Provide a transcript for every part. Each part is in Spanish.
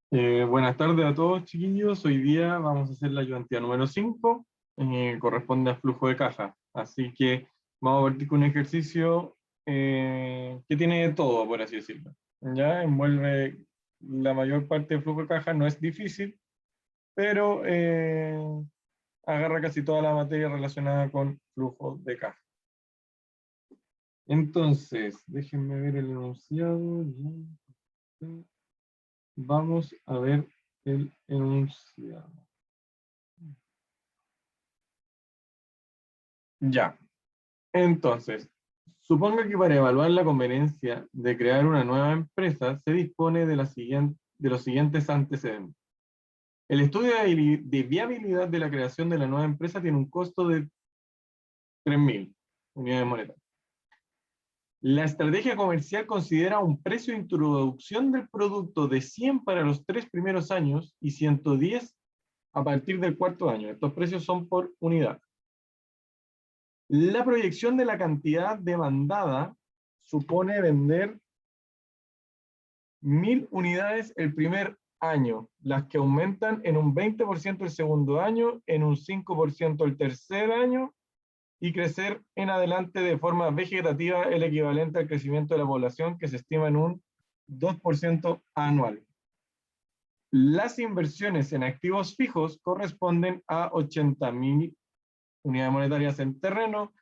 Buenas tardes a todos, chiquillos. Hoy día vamos a hacer la ayudantía número 5, corresponde al flujo de caja. Así que vamos a partir con un ejercicio que tiene de todo, por así decirlo. Ya envuelve la mayor parte del flujo de caja, no es difícil, pero agarra casi toda la materia relacionada con flujo de caja. Entonces, déjenme ver el enunciado. Vamos a ver el enunciado. Ya, entonces, suponga que para evaluar la conveniencia de crear una nueva empresa se dispone de los siguientes antecedentes. El estudio de viabilidad de la creación de la nueva empresa tiene un costo de 3.000 unidades monetarias. La estrategia comercial considera un precio de introducción del producto de 100 para los 3 primeros años y 110 a partir del cuarto año. Estos precios son por unidad. La proyección de la cantidad demandada supone vender 1.000 unidades el primer año, las que aumentan en un 20% el segundo año, en un 5% el tercer año, y crecer en adelante de forma vegetativa el equivalente al crecimiento de la población, que se estima en un 2% anual. Las inversiones en activos fijos corresponden a 80.000 unidades monetarias en terreno,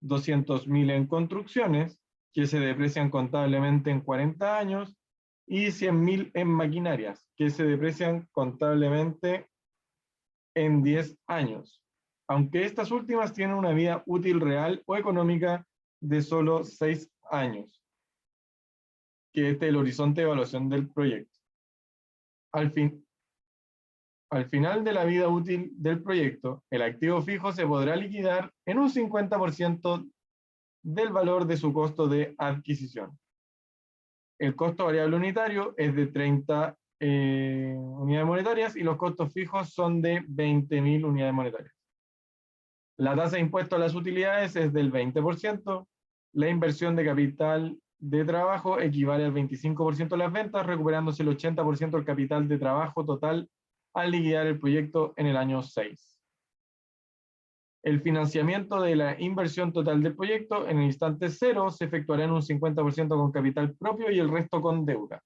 200.000 en construcciones, que se deprecian contablemente en 40 años, y 100.000 en maquinarias, que se deprecian contablemente en 10 años, aunque estas últimas tienen una vida útil real o económica de solo 6 años, que este es el horizonte de evaluación del proyecto. Al final de la vida útil del proyecto, el activo fijo se podrá liquidar en un 50% del valor de su costo de adquisición. El costo variable unitario es de 30 unidades monetarias y los costos fijos son de 20.000 unidades monetarias. La tasa de impuesto a las utilidades es del 20%. La inversión de capital de trabajo equivale al 25% de las ventas, recuperándose el 80% del capital de trabajo total al liquidar el proyecto en el año 6. El financiamiento de la inversión total del proyecto en el instante cero se efectuará en un 50% con capital propio y el resto con deuda.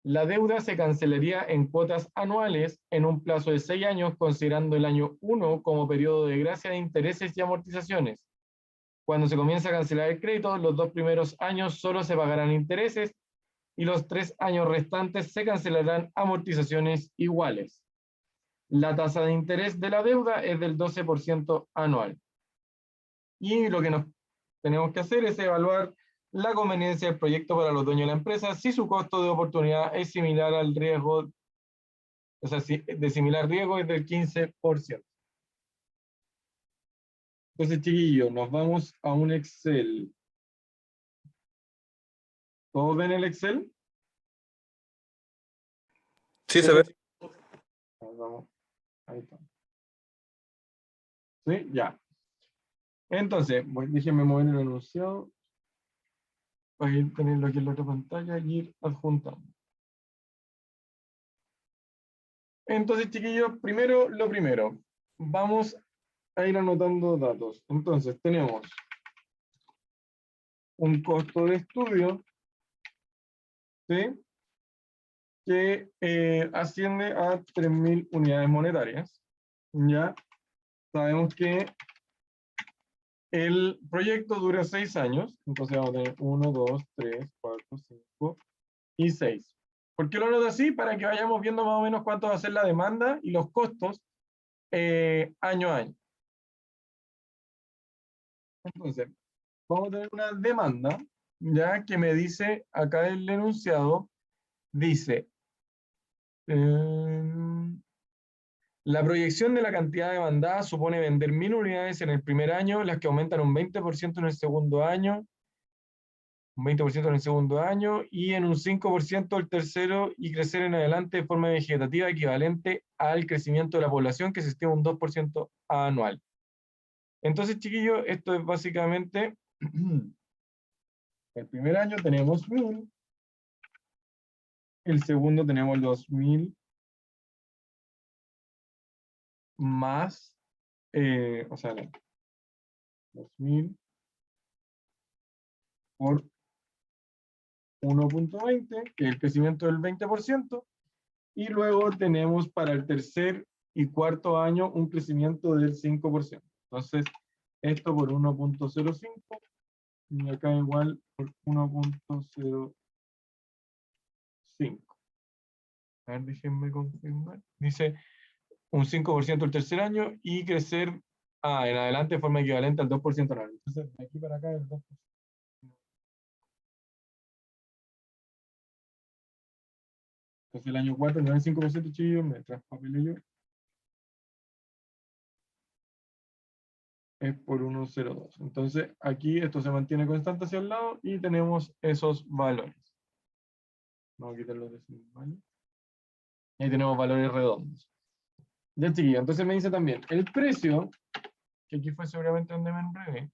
La deuda se cancelaría en cuotas anuales en un plazo de 6 años, considerando el año 1 como periodo de gracia de intereses y amortizaciones. Cuando se comienza a cancelar el crédito, los 2 primeros años solo se pagarán intereses y los 3 años restantes se cancelarán amortizaciones iguales. La tasa de interés de la deuda es del 12% anual. Y lo que nos tenemos que hacer es evaluar la conveniencia del proyecto para los dueños de la empresa si su costo de oportunidad es similar al riesgo, o sea, si de similar riesgo es del 15%. Entonces, chiquillos, nos vamos a un Excel. ¿Todos ven el Excel? Sí, se ve. Vamos. Ahí está. ¿Sí? Ya. Entonces, déjenme mover el enunciado para ir tenerlo aquí en la otra pantalla y ir adjuntando. Entonces, chiquillos, primero lo primero. Vamos a ir anotando datos. Entonces, tenemos un costo de estudio, ¿sí?, que asciende a 3.000 unidades monetarias. Ya sabemos que el proyecto dura 6 años, entonces vamos a tener 1, 2, 3, 4, 5 y 6. ¿Por qué lo anoto así? Para que vayamos viendo más o menos cuánto va a ser la demanda y los costos año a año. Entonces, vamos a tener una demanda, ya que me dice acá el enunciado, dice, la proyección de la cantidad demandada supone vender 1.000 unidades en el primer año, las que aumentan un 20% en el segundo año, un 20% en el segundo año y en un 5% el tercero, y crecer en adelante de forma vegetativa equivalente al crecimiento de la población, que se estima un 2% anual. Entonces, chiquillos, esto es básicamente el primer año tenemos 1.000, El segundo tenemos los 1000 más, o sea, no, 2000 por 1.20, que es el crecimiento del 20%, y luego tenemos para el tercer y cuarto año un crecimiento del 5%. Entonces, esto por 1.05, y acá igual por 1.05. A ver, déjenme confirmar. Dice un 5% el tercer año y crecer en adelante de forma equivalente al 2% anual. Entonces, de aquí para acá el 2%. Entonces, el año 4 no es 5%, chicos, me traspapelé yo. Es por 1,02. Entonces, aquí esto se mantiene constante hacia el lado y tenemos esos valores. Vamos a quitar los decimales. Ahí tenemos valores redondos. Ya, chiquillos, entonces me dice también, el precio, que aquí fue seguramente donde me enredé,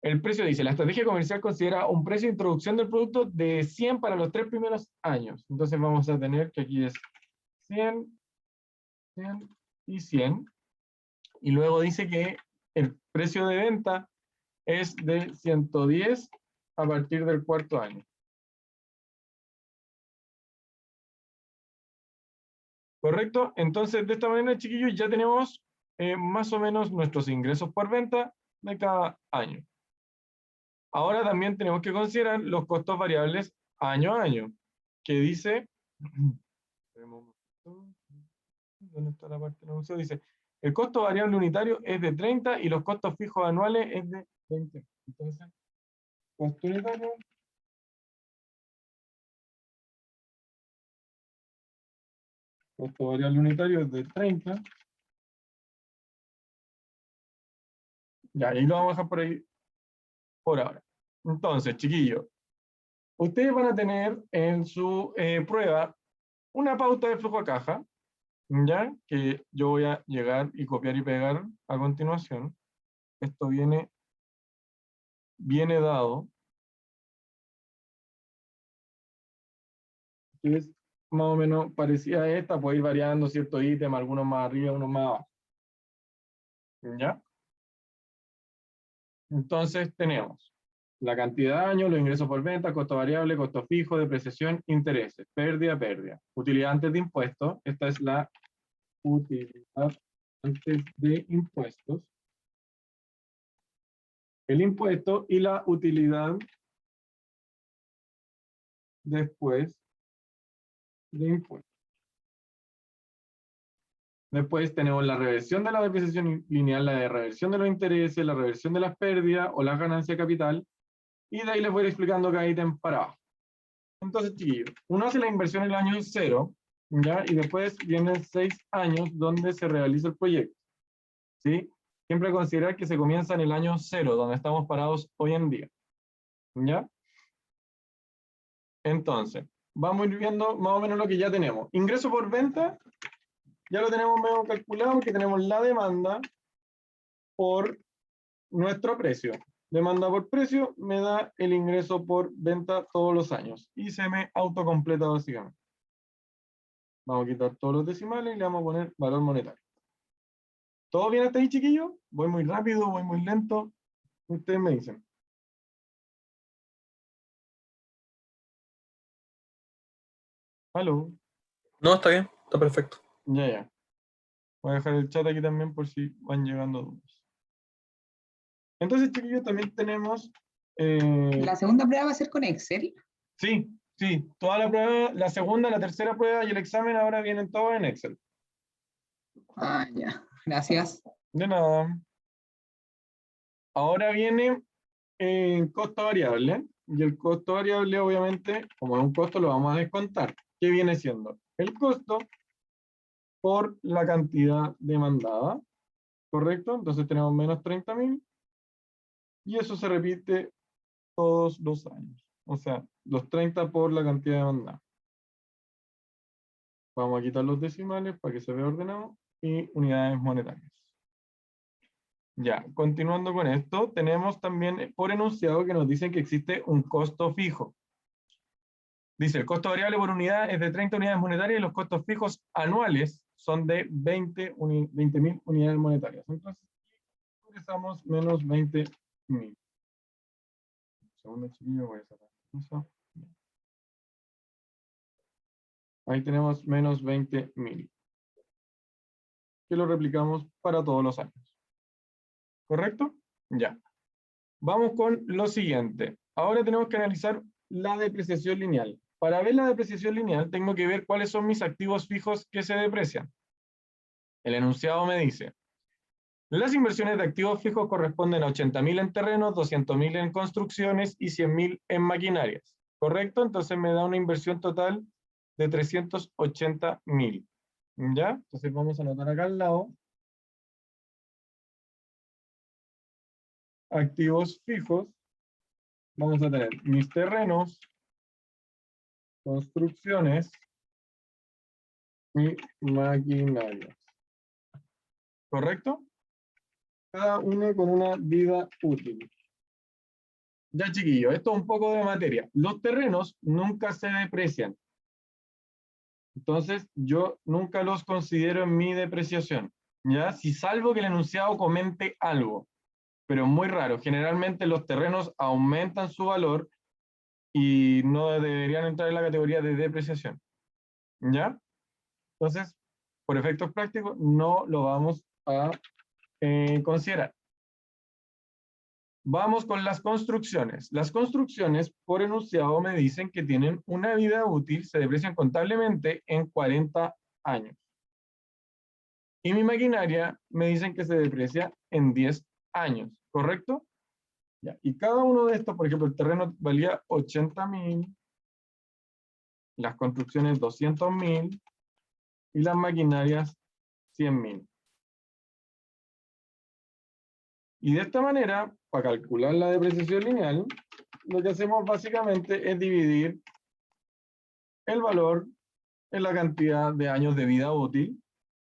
el precio dice, la estrategia comercial considera un precio de introducción del producto de 100 para los 3 primeros años. Entonces vamos a tener que aquí es 100, 100 y 100. Y luego dice que el precio de venta es de 110 a partir del cuarto año. ¿Correcto? Entonces, de esta manera, chiquillos, ya tenemos más o menos nuestros ingresos por venta de cada año. Ahora también tenemos que considerar los costos variables año a año, que dice, ¿dónde está la parte del anuncio? Dice, el costo variable unitario es de 30 y los costos fijos anuales es de 20. Entonces, costo unitario, costo variable unitario es de 30. Ya, ahí lo vamos a dejar por ahí por ahora. Entonces, chiquillos, ustedes van a tener en su prueba una pauta de flujo a caja, ¿ya? Que yo voy a llegar y copiar y pegar a continuación. Esto viene dado, que es más o menos parecida a esta, puede ir variando ciertos ítems, algunos más arriba, unos más abajo. ¿Ya? Entonces tenemos la cantidad de años, los ingresos por venta, costo variable, costo fijo, depreciación, intereses, pérdida. Utilidad antes de impuestos, esta es la utilidad antes de impuestos. El impuesto y la utilidad después de impuestos. Después tenemos la reversión de la depreciación lineal, la de reversión de los intereses, la reversión de las pérdidas o las ganancias de capital, y de ahí les voy a ir explicando cada ítem para abajo. Entonces, chiquillos, uno hace la inversión en el año 0, ¿ya? Y después vienen 6 años donde se realiza el proyecto, ¿sí? Siempre considerar que se comienza en el año 0, donde estamos parados hoy en día, ¿ya? Entonces, vamos a ir viendo más o menos lo que ya tenemos. Ingreso por venta, ya lo tenemos medio calculado, que tenemos la demanda por nuestro precio. Demanda por precio me da el ingreso por venta todos los años. Y se me autocompleta básicamente. Vamos a quitar todos los decimales y le vamos a poner valor monetario. ¿Todo bien hasta ahí, chiquillos? ¿Voy muy rápido? ¿Voy muy lento? Ustedes me dicen. ¿Aló? No, está bien, está perfecto. Ya, ya. Voy a dejar el chat aquí también por si van llegando dudas. Entonces, chiquillos, también tenemos... La segunda prueba va a ser con Excel. sí, sí. Toda la prueba, la segunda, la tercera prueba y el examen ahora vienen todos en Excel. Ah, ya. Gracias. De nada. Ahora viene costo variable. Y el costo variable, obviamente, como es un costo, lo vamos a descontar. ¿Qué viene siendo? El costo por la cantidad demandada. ¿Correcto? Entonces tenemos menos 30.000. Y eso se repite todos los años. O sea, los 30 por la cantidad demandada. Vamos a quitar los decimales para que se vea ordenado. Y unidades monetarias. Ya, continuando con esto, tenemos también por enunciado que nos dicen que existe un costo fijo. Dice, el costo variable por unidad es de 30 unidades monetarias y los costos fijos anuales son de 20.000 unidades monetarias. Entonces, ingresamos menos 20.000. Segundo, chiquillo, voy a sacar eso. Ahí tenemos menos 20.000. Que lo replicamos para todos los años. ¿Correcto? Ya. Vamos con lo siguiente. Ahora tenemos que analizar la depreciación lineal. Para ver la depreciación lineal, tengo que ver cuáles son mis activos fijos que se deprecian. El enunciado me dice, las inversiones de activos fijos corresponden a 80.000 en terrenos, 200.000 en construcciones y 100.000 en maquinarias. ¿Correcto? Entonces me da una inversión total de 380.000. ¿Ya? Entonces vamos a anotar acá al lado. Activos fijos. Vamos a tener mis terrenos, construcciones y maquinarias. ¿Correcto? Cada uno con una vida útil. Ya, chiquillos, esto es un poco de materia. Los terrenos nunca se deprecian. Entonces, yo nunca los considero en mi depreciación. ¿Ya? Si salvo que el enunciado comente algo, pero muy raro. Generalmente los terrenos aumentan su valor y no deberían entrar en la categoría de depreciación. ¿Ya? Entonces, por efectos prácticos, no lo vamos a considerar. Vamos con las construcciones. Las construcciones, por enunciado, me dicen que tienen una vida útil, se deprecian contablemente en 40 años. Y mi maquinaria me dicen que se deprecia en 10 años, ¿correcto? Ya. Y cada uno de estos, por ejemplo, el terreno valía 80.000, las construcciones 200.000 y las maquinarias 100.000. Y de esta manera, para calcular la depreciación lineal, lo que hacemos básicamente es dividir el valor en la cantidad de años de vida útil,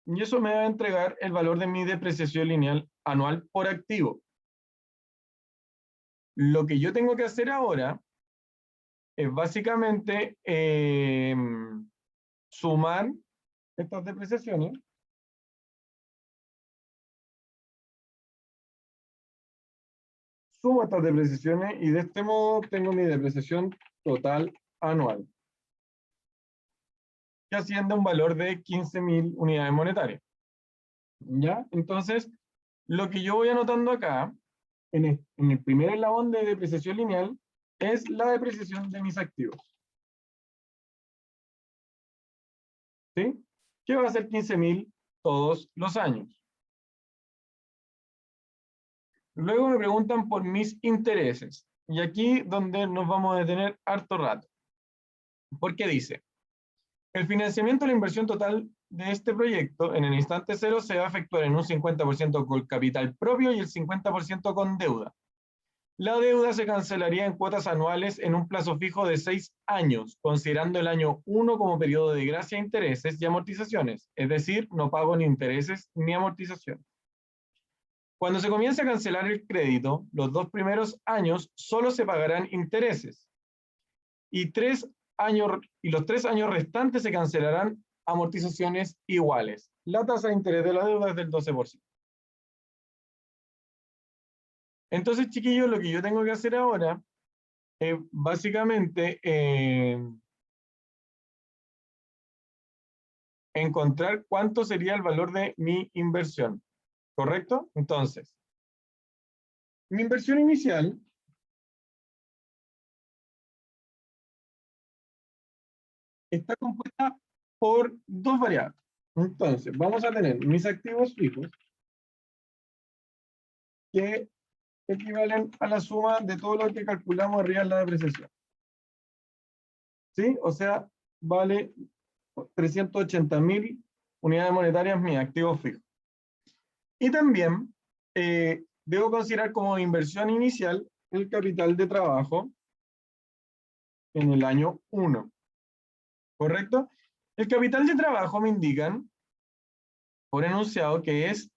y eso me va a entregar el valor de mi depreciación lineal anual por activo. Lo que yo tengo que hacer ahora es básicamente sumar estas depreciaciones. Sumo estas depreciaciones y de este modo tengo mi depreciación total anual, que asciende a un valor de 15.000 unidades monetarias. ¿Ya? Entonces, lo que yo voy anotando acá, en el primer eslabón de depreciación lineal, es la depreciación de mis activos. ¿Sí? Que va a ser 15.000 todos los años. Luego me preguntan por mis intereses. Y aquí donde nos vamos a detener harto rato. Porque dice, el financiamiento de la inversión total de este proyecto en el instante cero se va a efectuar en un 50% con capital propio y el 50% con deuda. La deuda se cancelaría en cuotas anuales en un plazo fijo de 6 años, considerando el año 1 como periodo de gracia, intereses y amortizaciones, es decir, no pago ni intereses ni amortizaciones. Cuando se comience a cancelar el crédito, los 2 primeros años solo se pagarán intereses y los 3 años restantes se cancelarán amortizaciones iguales. La tasa de interés de la deuda es del 12%. Entonces, chiquillos, lo que yo tengo que hacer ahora es básicamente encontrar cuánto sería el valor de mi inversión. ¿Correcto? Entonces, mi inversión inicial está compuesta por 2 variables. Entonces, vamos a tener mis activos fijos, que equivalen a la suma de todo lo que calculamos arriba en la depreciación. ¿Sí? O sea, vale 380.000 unidades monetarias mis activos fijos. Y también debo considerar como inversión inicial el capital de trabajo en el año 1. ¿Correcto? El capital de trabajo me indican por enunciado que es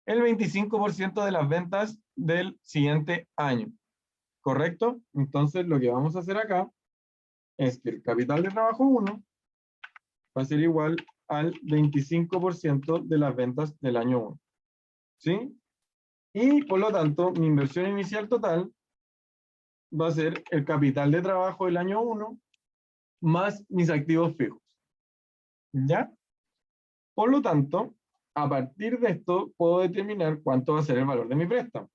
el 25% de las ventas del siguiente año. ¿Correcto? Entonces lo que vamos a hacer acá es que el capital de trabajo 1 va a ser igual al 25% de las ventas del año 1. ¿Sí? Y por lo tanto, mi inversión inicial total va a ser el capital de trabajo del año 1 más mis activos fijos. ¿Ya? Por lo tanto, a partir de esto, puedo determinar cuánto va a ser el valor de mi préstamo.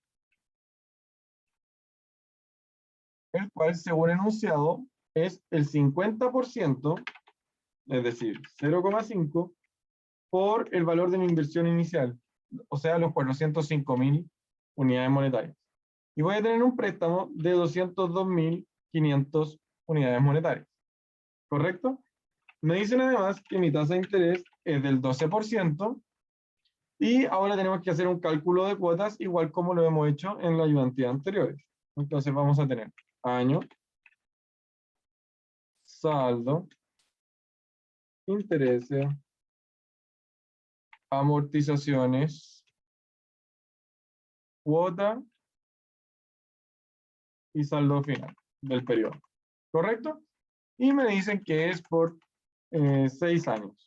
El cual, según enunciado, es el 50%, es decir, 0,5, por el valor de mi inversión inicial, o sea, los 405.000 unidades monetarias. Y voy a tener un préstamo de 202.500 unidades monetarias. ¿Correcto? Me dicen además que mi tasa de interés es del 12%, y ahora tenemos que hacer un cálculo de cuotas igual como lo hemos hecho en la ayudantía anteriores. Entonces vamos a tener año, saldo, intereses, amortizaciones, cuota y saldo final del periodo. ¿Correcto? Y me dicen que es por 6 años.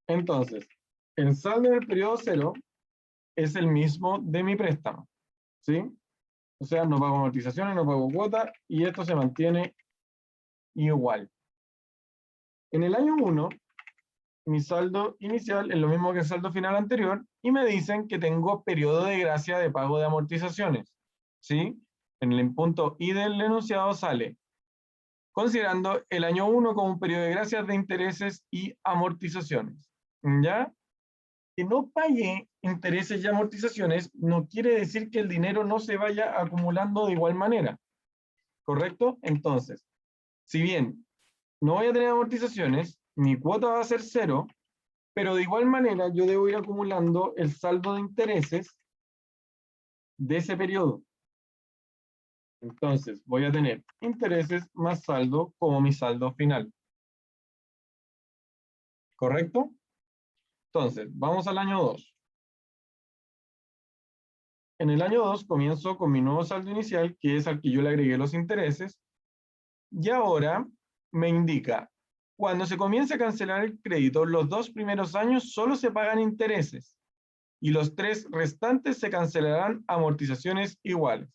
Entonces, el saldo del periodo 0 es el mismo de mi préstamo. ¿Sí? O sea, no pago amortizaciones, no pago cuota y esto se mantiene igual. En el año 1, mi saldo inicial es lo mismo que el saldo final anterior y me dicen que tengo periodo de gracia de pago de amortizaciones. ¿Sí? En el punto I del enunciado sale, considerando el año 1 como un periodo de gracia de intereses y amortizaciones. ¿Ya? Que no pague intereses y amortizaciones no quiere decir que el dinero no se vaya acumulando de igual manera. ¿Correcto? Entonces, si bien no voy a tener amortizaciones, mi cuota va a ser 0, pero de igual manera yo debo ir acumulando el saldo de intereses de ese periodo. Entonces, voy a tener intereses más saldo como mi saldo final. ¿Correcto? Entonces, vamos al año 2. En el año 2 comienzo con mi nuevo saldo inicial, que es al que yo le agregué los intereses, y ahora me indica, cuando se comience a cancelar el crédito, los 2 primeros años solo se pagan intereses, y los 3 restantes se cancelarán amortizaciones iguales.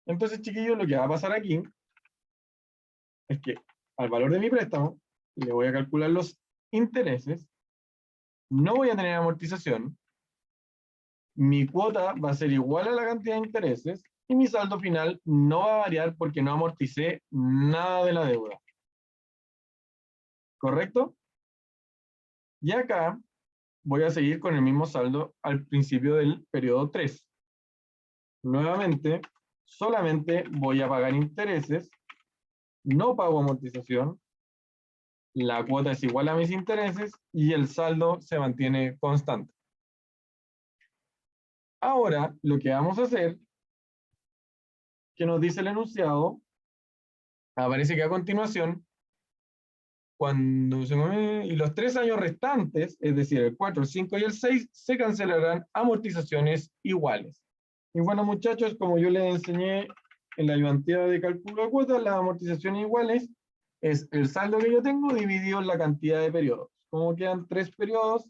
Entonces, chiquillos, lo que va a pasar aquí es que al valor de mi préstamo le voy a calcular los intereses, no voy a tener amortización, mi cuota va a ser igual a la cantidad de intereses y mi saldo final no va a variar porque no amorticé nada de la deuda. ¿Correcto? Y acá voy a seguir con el mismo saldo al principio del periodo 3. Nuevamente, solamente voy a pagar intereses, no pago amortización, la cuota es igual a mis intereses y el saldo se mantiene constante. Ahora, lo que vamos a hacer, que nos dice el enunciado, aparece que a continuación, y los 3 años restantes, es decir, el 4, el 5 y el 6, se cancelarán amortizaciones iguales. Y bueno, muchachos, como yo les enseñé en la ayudantía de cálculo de cuotas, las amortizaciones iguales es el saldo que yo tengo dividido en la cantidad de periodos. Como quedan 3 periodos,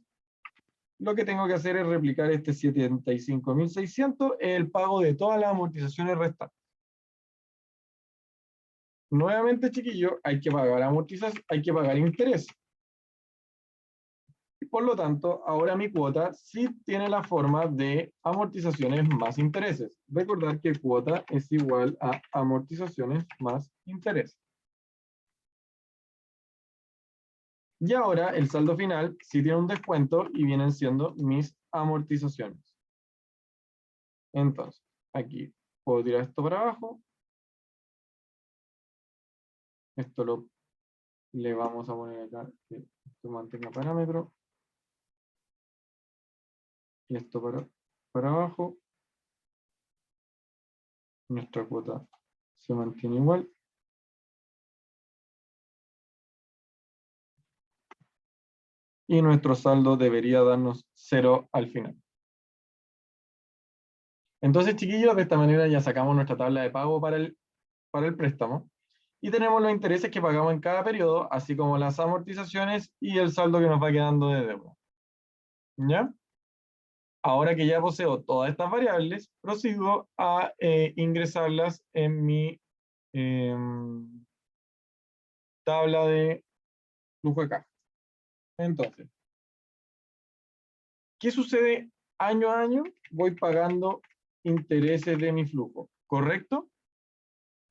lo que tengo que hacer es replicar este 75.600, el pago de todas las amortizaciones restantes. Nuevamente, chiquillos, hay que pagar amortización, hay que pagar interés. Y por lo tanto, ahora mi cuota sí tiene la forma de amortizaciones más intereses. Recordar que cuota es igual a amortizaciones más interés. Y ahora el saldo final sí tiene un descuento y vienen siendo mis amortizaciones. Entonces, aquí puedo tirar esto para abajo. Esto le vamos a poner acá que esto mantenga parámetro. Y esto para abajo. Nuestra cuota se mantiene igual. Y nuestro saldo debería darnos 0 al final. Entonces, chiquillos, de esta manera ya sacamos nuestra tabla de pago para el préstamo. Y tenemos los intereses que pagamos en cada periodo, así como las amortizaciones y el saldo que nos va quedando de deuda. ¿Ya? Ahora que ya poseo todas estas variables, prosigo a ingresarlas en mi tabla de flujo de caja. Entonces, ¿qué sucede año a año? Voy pagando intereses de mi flujo, ¿correcto?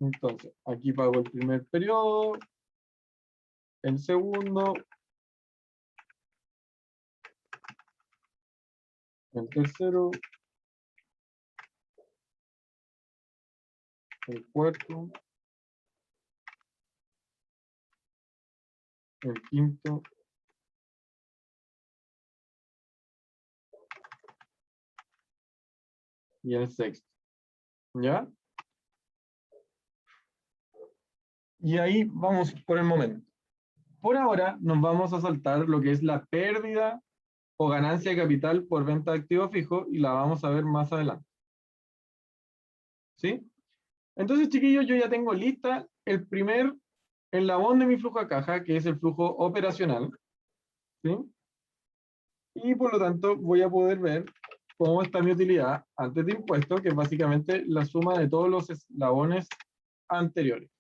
Entonces, aquí pago el primer periodo, el segundo, el tercero, el cuarto, el quinto, y el sexto. ¿Ya? Y ahí vamos por el momento. Por ahora nos vamos a saltar lo que es la pérdida o ganancia de capital por venta de activo fijo y la vamos a ver más adelante. ¿Sí? Entonces, chiquillos, yo ya tengo lista el primer eslabón de mi flujo a caja, que es el flujo operacional. ¿Sí? Y por lo tanto voy a poder ver cómo está mi utilidad antes de impuestos, que es básicamente la suma de todos los eslabones anteriores.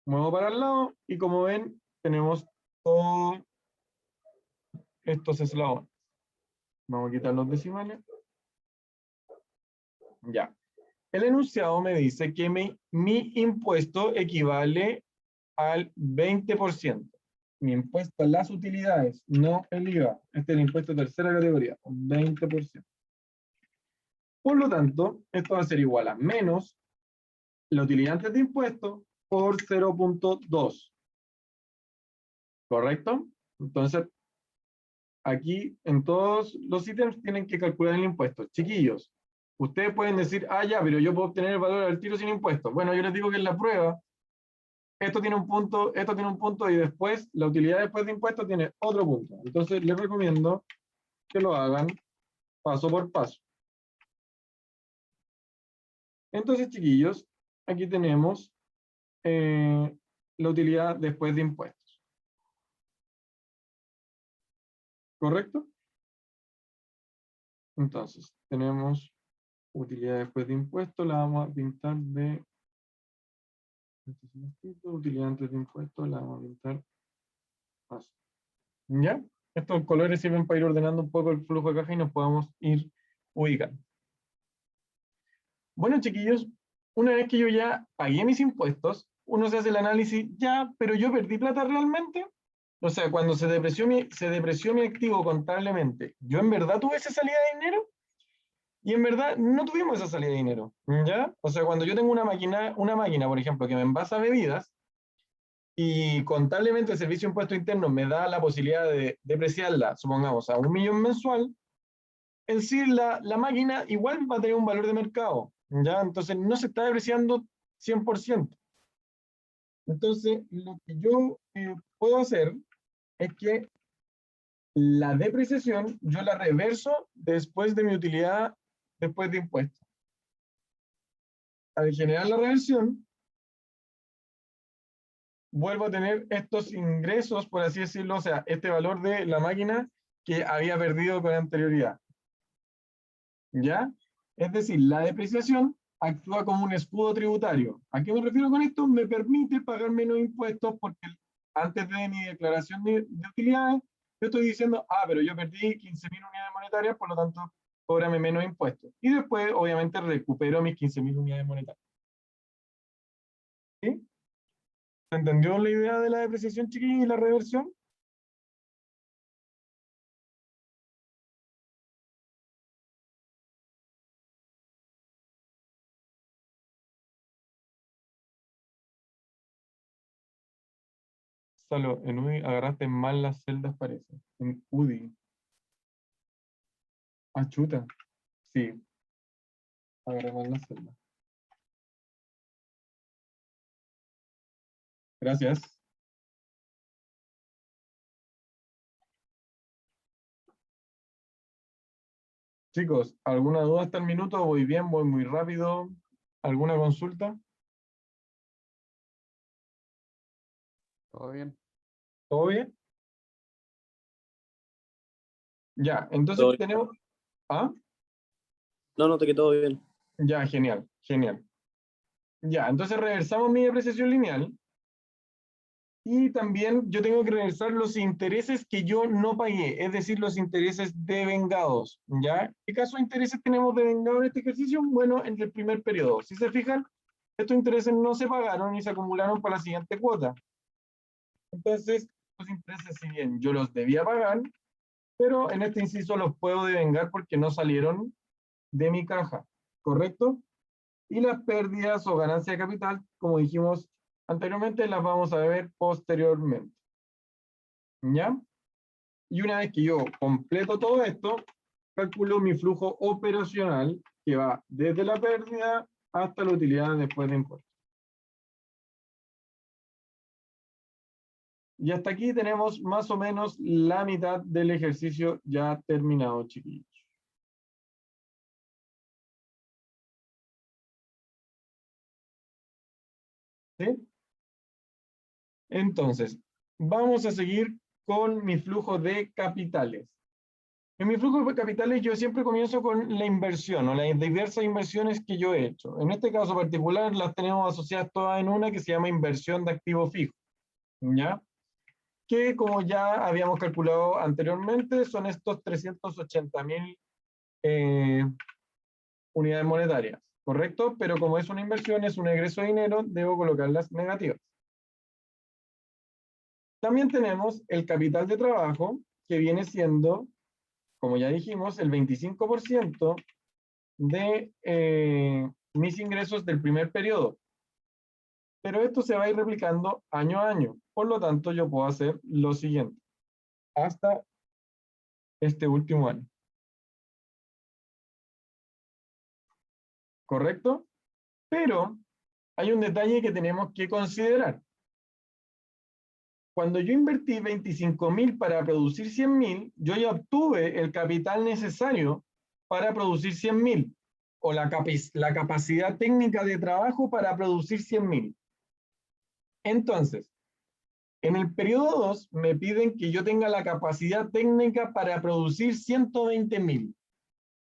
Muevo para el lado y como ven, tenemos todos estos eslabones. Vamos a quitar los decimales. Ya. El enunciado me dice que mi impuesto equivale al 20%. Mi impuesto a las utilidades, no el IVA. Este es el impuesto de tercera categoría, 20%. Por lo tanto, esto va a ser igual a menos la utilidad antes de impuesto por 0.2. ¿Correcto? Entonces, aquí en todos los ítems tienen que calcular el impuesto. Chiquillos, ustedes pueden decir, ah, ya, pero yo puedo obtener el valor al tiro sin impuestos. Bueno, yo les digo que en la prueba, esto tiene un punto y después, la utilidad después de impuestos tiene otro punto. Entonces, les recomiendo que lo hagan paso por paso. Entonces, chiquillos, aquí tenemos la utilidad después de impuestos. ¿Correcto? Entonces, tenemos utilidad después de impuestos, la vamos a pintar de utilidad antes de impuestos, la vamos a pintar así. ¿Ya? Estos colores sirven para ir ordenando un poco el flujo de caja y nos podamos ir ubicando. Bueno, chiquillos, una vez que yo ya pagué mis impuestos, uno se hace el análisis, ya, pero yo perdí plata realmente. O sea, cuando se depreció mi activo contablemente, ¿yo en verdad tuve esa salida de dinero? Y en verdad no tuvimos esa salida de dinero, ¿ya? O sea, cuando yo tengo una máquina, por ejemplo, que me envasa bebidas, y contablemente el Servicio de Impuesto Interno me da la posibilidad de depreciarla, supongamos, a 1.000.000 mensual, en sí la máquina igual va a tener un valor de mercado, ¿ya? Entonces no se está depreciando 100%. Entonces, lo que yo puedo hacer es que la depreciación yo la reverso después de mi utilidad, después de impuestos. Al generar la reversión, vuelvo a tener estos ingresos, por así decirlo, o sea, este valor de la máquina que había perdido con anterioridad. ¿Ya? Es decir, la depreciación actúa como un escudo tributario. ¿A qué me refiero con esto? Me permite pagar menos impuestos porque antes de mi declaración de utilidades, yo estoy diciendo, ah, pero yo perdí 15.000 unidades monetarias, por lo tanto, cóbrame menos impuestos. Y después, obviamente, recupero mis 15.000 unidades monetarias. ¿Sí? ¿Se entendió la idea de la depreciación, chiquillos, y la reversión? Solo en UDI agarraste mal las celdas, parece. En UDI. Ah, chuta. Sí, agarré mal las celdas. Gracias. Chicos, ¿alguna duda hasta el minuto? ¿Voy bien? ¿Voy muy rápido? ¿Alguna consulta? Todo bien. ¿Todo bien? Ya, entonces Todo bien. tenemos... ¿Ah? No, no, te quedó bien. Ya, genial, genial. Ya, entonces reversamos mi depreciación lineal. Y también yo tengo que reversar los intereses que yo no pagué, es decir, los intereses devengados, ¿ya? ¿Qué caso de intereses tenemos devengados en este ejercicio? Bueno, en el primer periodo. Si se fijan, estos intereses no se pagaron y se acumularon para la siguiente cuota. Entonces, los intereses, si bien yo los debía pagar, pero en este inciso los puedo devengar porque no salieron de mi caja, ¿correcto? Y las pérdidas o ganancias de capital, como dijimos anteriormente, las vamos a ver posteriormente. ¿Ya? Y una vez que yo completo todo esto, calculo mi flujo operacional que va desde la pérdida hasta la utilidad después de impuestos. Y hasta aquí tenemos más o menos la mitad del ejercicio ya terminado, chiquillos. ¿Sí? Entonces, vamos a seguir con mi flujo de capitales. En mi flujo de capitales yo siempre comienzo con la inversión o las diversas inversiones que yo he hecho. En este caso particular las tenemos asociadas todas en una que se llama inversión de activo fijo, ¿ya? Que como ya habíamos calculado anteriormente son estos 380.000 unidades monetarias, ¿correcto? Pero como es una inversión, es un egreso de dinero, debo colocarlas negativas. También tenemos el capital de trabajo, que viene siendo, como ya dijimos, el 25% de mis ingresos del primer periodo. Pero esto se va a ir replicando año a año. Por lo tanto, yo puedo hacer lo siguiente. Hasta este último año. ¿Correcto? Pero hay un detalle que tenemos que considerar. Cuando yo invertí 25.000 para producir 100.000, yo ya obtuve el capital necesario para producir 100.000 o la capacidad técnica de trabajo para producir 100.000. Entonces, en el periodo 2 me piden que yo tenga la capacidad técnica para producir 120.000.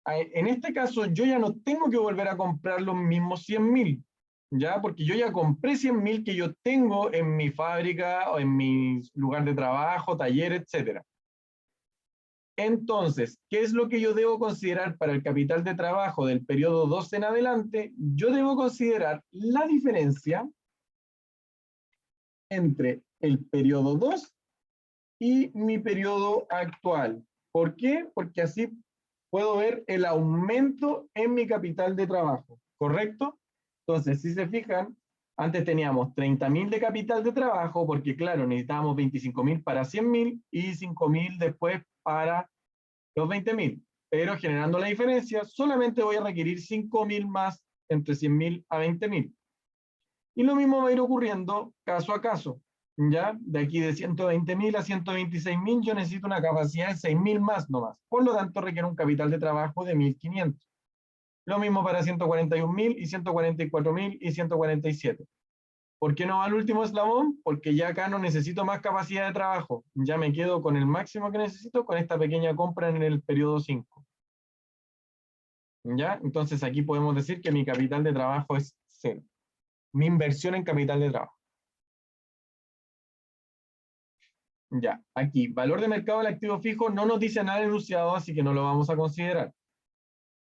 En este caso, yo ya no tengo que volver a comprar los mismos 100.000, ¿ya? Porque yo ya compré 100.000 que yo tengo en mi fábrica o en mi lugar de trabajo, taller, etc. Entonces, ¿qué es lo que yo debo considerar para el capital de trabajo del periodo 2 en adelante? Yo debo considerar la diferencia entre el periodo 2 y mi periodo actual. ¿Por qué? Porque así puedo ver el aumento en mi capital de trabajo, ¿correcto? Entonces, si se fijan, antes teníamos 30.000 de capital de trabajo, porque claro, necesitábamos 25.000 para 100.000 y 5.000 después para los 20.000. Pero generando la diferencia, solamente voy a requerir 5.000 más entre 100.000 a 20.000. Y lo mismo va a ir ocurriendo caso a caso. ¿Ya? De aquí de 120.000 a 126.000 yo necesito una capacidad de 6.000 más nomás. Por lo tanto, requiere un capital de trabajo de 1.500. Lo mismo para 141.000 y 144.000 y 147. ¿Por qué no va al último eslabón? Porque ya acá no necesito más capacidad de trabajo. Ya me quedo con el máximo que necesito con esta pequeña compra en el periodo 5. ¿Ya? Entonces aquí podemos decir que mi capital de trabajo es 0. Mi inversión en capital de trabajo. Ya, aquí, valor de mercado del activo fijo no nos dice nada enunciado, así que no lo vamos a considerar.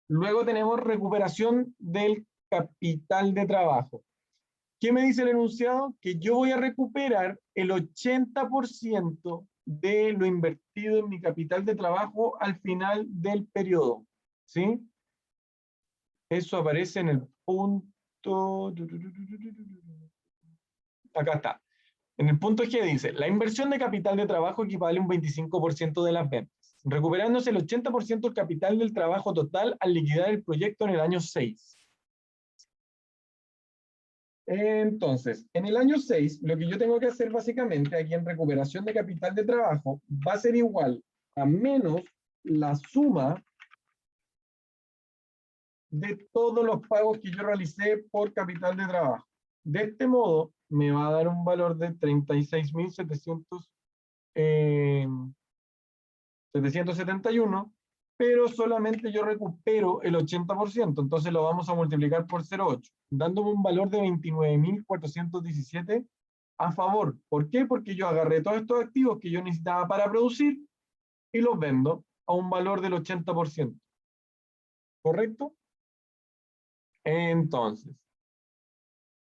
Luego tenemos recuperación del capital de trabajo. ¿Qué me dice el enunciado? Que yo voy a recuperar el 80% de lo invertido en mi capital de trabajo al final del periodo. ¿Sí? Eso aparece en el punto... Acá está. En el punto G dice, la inversión de capital de trabajo equivale a un 25% de las ventas, recuperándose el 80% del capital del trabajo total al liquidar el proyecto en el año 6. Entonces, en el año 6, lo que yo tengo que hacer básicamente aquí en recuperación de capital de trabajo va a ser igual a menos la suma de todos los pagos que yo realicé por capital de trabajo. De este modo, me va a dar un valor de 36.771, pero solamente yo recupero el 80%, entonces lo vamos a multiplicar por 0,8, dándome un valor de 29.417 a favor. ¿Por qué? Porque yo agarré todos estos activos que yo necesitaba para producir y los vendo a un valor del 80%. ¿Correcto? Entonces,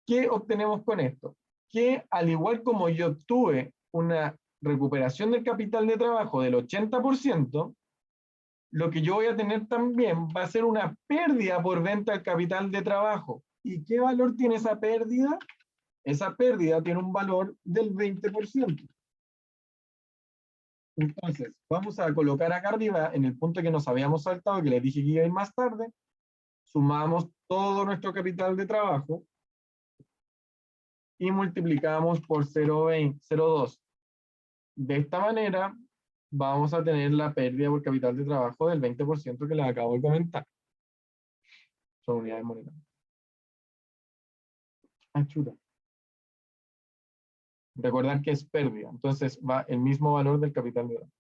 ¿qué obtenemos con esto? Que al igual como yo obtuve una recuperación del capital de trabajo del 80%, lo que yo voy a tener también va a ser una pérdida por venta del capital de trabajo. ¿Y qué valor tiene esa pérdida? Esa pérdida tiene un valor del 20%. Entonces, vamos a colocar acá arriba, en el punto que nos habíamos saltado, que les dije que iba a ir más tarde, sumamos todo nuestro capital de trabajo y multiplicamos por 0,2. De esta manera, vamos a tener la pérdida por capital de trabajo del 20% que les acabo de comentar. Son unidades monetarias. Ah, chuta. Recordar que es pérdida, entonces va el mismo valor del capital de trabajo.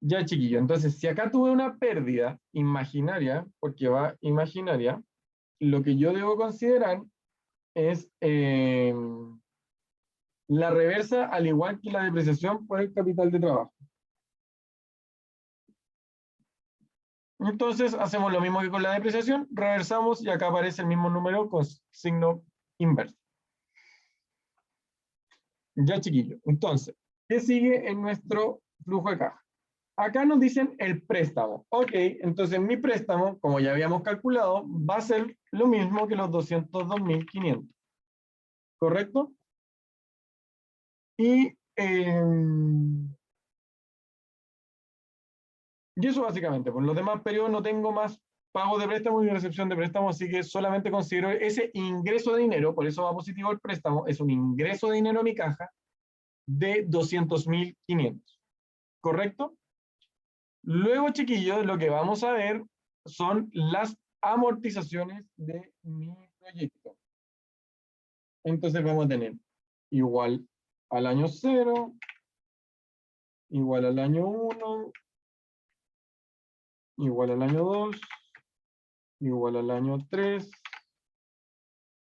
Ya, chiquillo, entonces si acá tuve una pérdida imaginaria, porque va imaginaria, lo que yo debo considerar es la reversa, al igual que la depreciación por el capital de trabajo. Entonces hacemos lo mismo que con la depreciación, reversamos y acá aparece el mismo número con signo inverso. Ya, chiquillo. Entonces, ¿qué sigue en nuestro flujo de caja? Acá nos dicen el préstamo. Ok, entonces mi préstamo, como ya habíamos calculado, va a ser lo mismo que los 202.500. ¿Correcto? Y eso básicamente. Por los demás periodos no tengo más pago de préstamo ni recepción de préstamo, así que solamente considero ese ingreso de dinero, por eso va positivo el préstamo, es un ingreso de dinero a mi caja de 200.500. ¿Correcto? Luego, chiquillos, lo que vamos a ver son las amortizaciones de mi proyecto. Entonces vamos a tener igual al año 0, igual al año 1, igual al año 2, igual al año 3,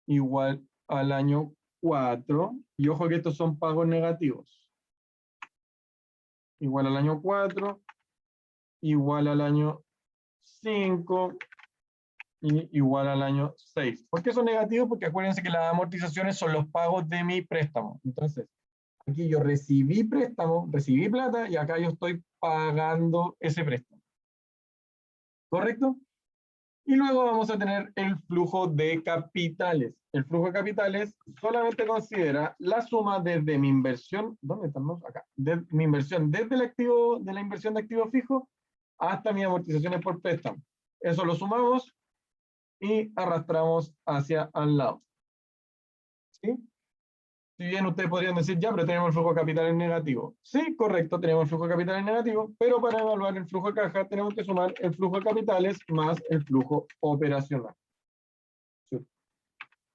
igual al año 4. Y ojo que estos son pagos negativos. Igual al año 4, igual al año 5, y igual al año 6. ¿Por qué son negativos? Porque acuérdense que las amortizaciones son los pagos de mi préstamo. Entonces, aquí yo recibí préstamo, recibí plata, y acá yo estoy pagando ese préstamo. ¿Correcto? Y luego vamos a tener el flujo de capitales. El flujo de capitales solamente considera la suma desde mi inversión, ¿dónde estamos? Acá. De mi inversión desde el activo, de la inversión de activo fijo, hasta mis amortizaciones por préstamo. Eso lo sumamos y arrastramos hacia al lado. ¿Sí? Si bien ustedes podrían decir, ya, pero tenemos el flujo de capital en negativo. Sí, correcto, tenemos el flujo de capital en negativo, pero para evaluar el flujo de caja tenemos que sumar el flujo de capitales más el flujo operacional. Sí.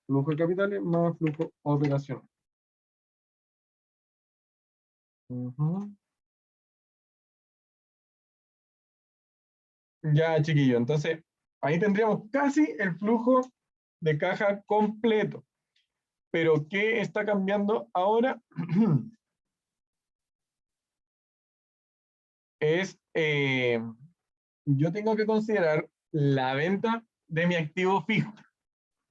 Flujo de capitales más flujo operacional. Ya, chiquillo, entonces ahí tendríamos casi el flujo de caja completo. Pero ¿qué está cambiando ahora? Es, yo tengo que considerar la venta de mi activo fijo.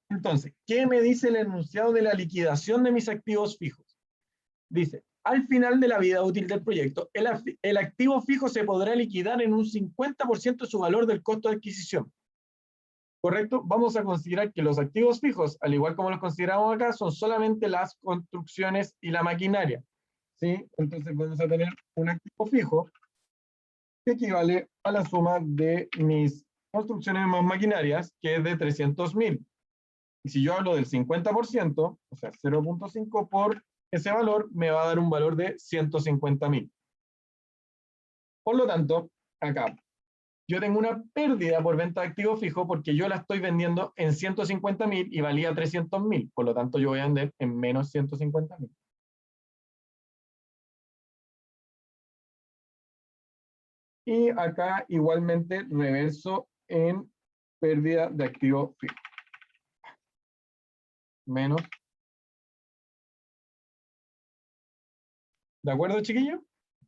Entonces, ¿qué me dice el enunciado de la liquidación de mis activos fijos? Dice, al final de la vida útil del proyecto, el activo fijo se podrá liquidar en un 50% de su valor del costo de adquisición. ¿Correcto? Vamos a considerar que los activos fijos, al igual como los consideramos acá, son solamente las construcciones y la maquinaria. ¿Sí? Entonces vamos a tener un activo fijo que equivale a la suma de mis construcciones más maquinarias, que es de 300.000. Y si yo hablo del 50%, o sea, 0.5 por ese valor, me va a dar un valor de 150.000. Por lo tanto, acá, yo tengo una pérdida por venta de activo fijo porque yo la estoy vendiendo en 150.000 y valía 300.000. Por lo tanto, yo voy a vender en menos 150.000. Y acá igualmente reverso en pérdida de activo fijo. Menos. ¿De acuerdo, chiquillos?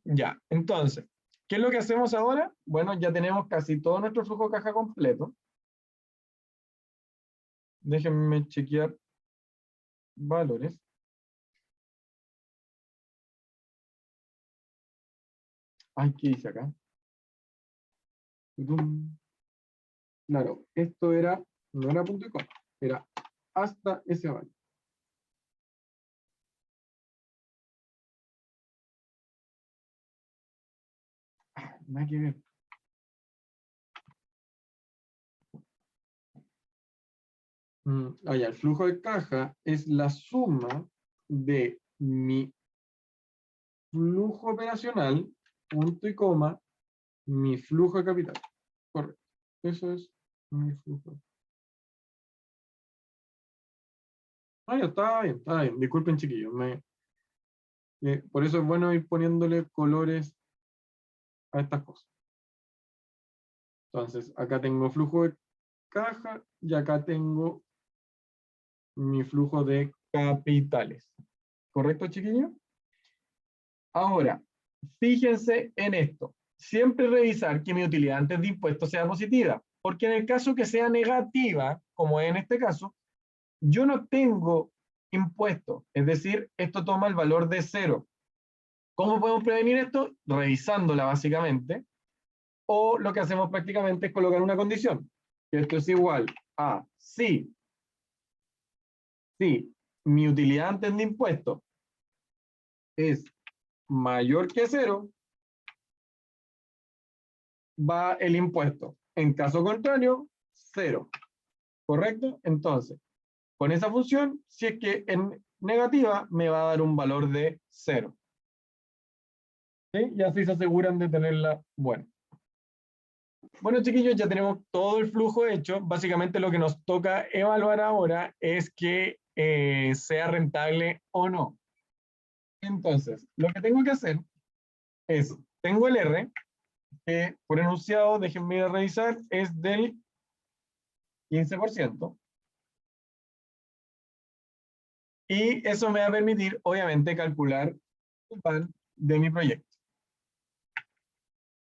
Ya, entonces, ¿qué es lo que hacemos ahora? Bueno, ya tenemos casi todo nuestro flujo de caja completo. Déjenme chequear valores. Ay, ¿qué dice acá? Tudum. Claro, esto era, no era punto y coma, era hasta ese valor. Nada que ver. El flujo de caja es la suma de mi flujo operacional, punto y coma, mi flujo de capital. Correcto. Eso es mi flujo. Ya está bien, está bien. Disculpen, chiquillos. Por eso es bueno ir poniéndole colores a estas cosas. Entonces, acá tengo flujo de caja y acá tengo mi flujo de capitales. ¿Correcto, chiquillos? Ahora, fíjense en esto. Siempre revisar que mi utilidad antes de impuestos sea positiva, porque en el caso que sea negativa, como en este caso, yo no tengo impuestos, es decir, esto toma el valor de 0. ¿Cómo podemos prevenir esto? Revisándola básicamente, o lo que hacemos prácticamente es colocar una condición, que esto es igual a si mi utilidad antes de impuestos es mayor que 0, va el impuesto. En caso contrario, 0. ¿Correcto? Entonces, con esa función, si es que en negativa, me va a dar un valor de 0. ¿Sí? Y así se aseguran de tenerla buena. Bueno, chiquillos, ya tenemos todo el flujo hecho. Básicamente lo que nos toca evaluar ahora es que sea rentable o no. Entonces, lo que tengo que hacer es, tengo el R, que por enunciado, déjenme ir a revisar, es del 15%. Y eso me va a permitir, obviamente, calcular el VAN de mi proyecto.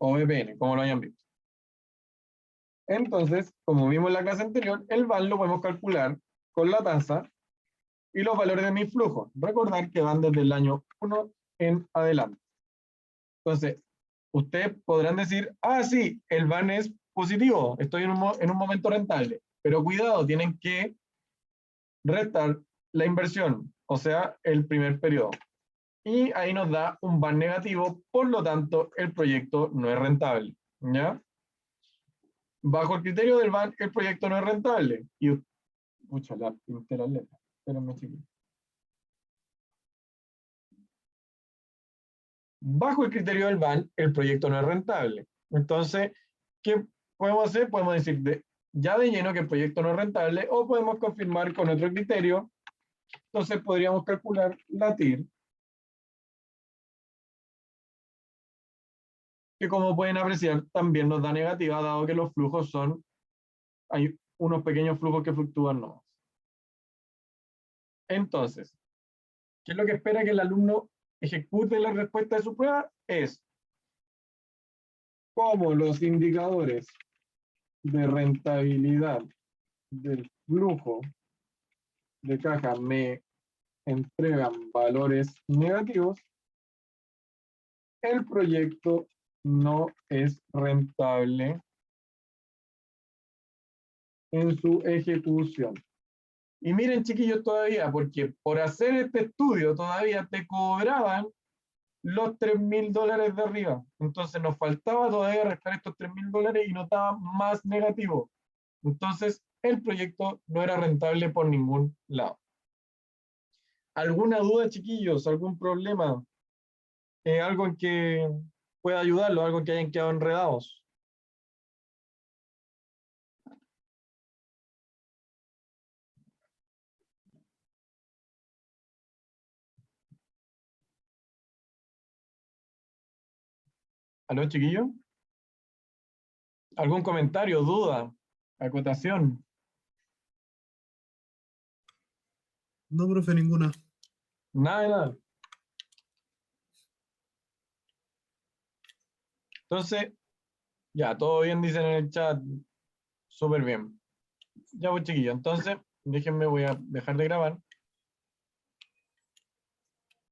O VPN, como lo hayan visto. Entonces, como vimos en la clase anterior, el VAN lo podemos calcular con la tasa y los valores de mi flujo. Recordar que van desde el año 1 en adelante. Entonces, ustedes podrán decir, sí, el VAN es positivo, estoy en un momento rentable. Pero cuidado, tienen que restar la inversión, o sea, el primer periodo. Y ahí nos da un VAN negativo, por lo tanto, el proyecto no es rentable. ¿Ya? Bajo el criterio del VAN, el proyecto no es rentable. Y, pucha, pinté las letras. Espérenme, chiquillos. Bajo el criterio del VAN, el proyecto no es rentable. Entonces, ¿qué podemos hacer? Podemos decir ya de lleno que el proyecto no es rentable, o podemos confirmar con otro criterio. Entonces podríamos calcular la TIR, que como pueden apreciar también nos da negativa, dado que los flujos hay unos pequeños flujos que fluctúan nomás. Entonces, ¿qué es lo que espera que el alumno ejecute la respuesta de su prueba? Es cómo los indicadores de rentabilidad del flujo de caja me entregan valores negativos, el proyecto no es rentable en su ejecución. Y miren, chiquillos, todavía, porque por hacer este estudio todavía te cobraban los $3.000 de arriba. Entonces nos faltaba todavía restar estos $3.000 y nos daba más negativo. Entonces el proyecto no era rentable por ningún lado. ¿Alguna duda, chiquillos? ¿Algún problema? ¿Algo en que pueda ayudarlo? ¿Algo en que hayan quedado enredados? ¿Aló, chiquillos? ¿Algún comentario, duda, acotación? No, profe, ninguna. Nada de nada. Entonces, ya, todo bien, dicen en el chat. Súper bien. Ya, pues, chiquillos. Entonces, déjenme, voy a dejar de grabar.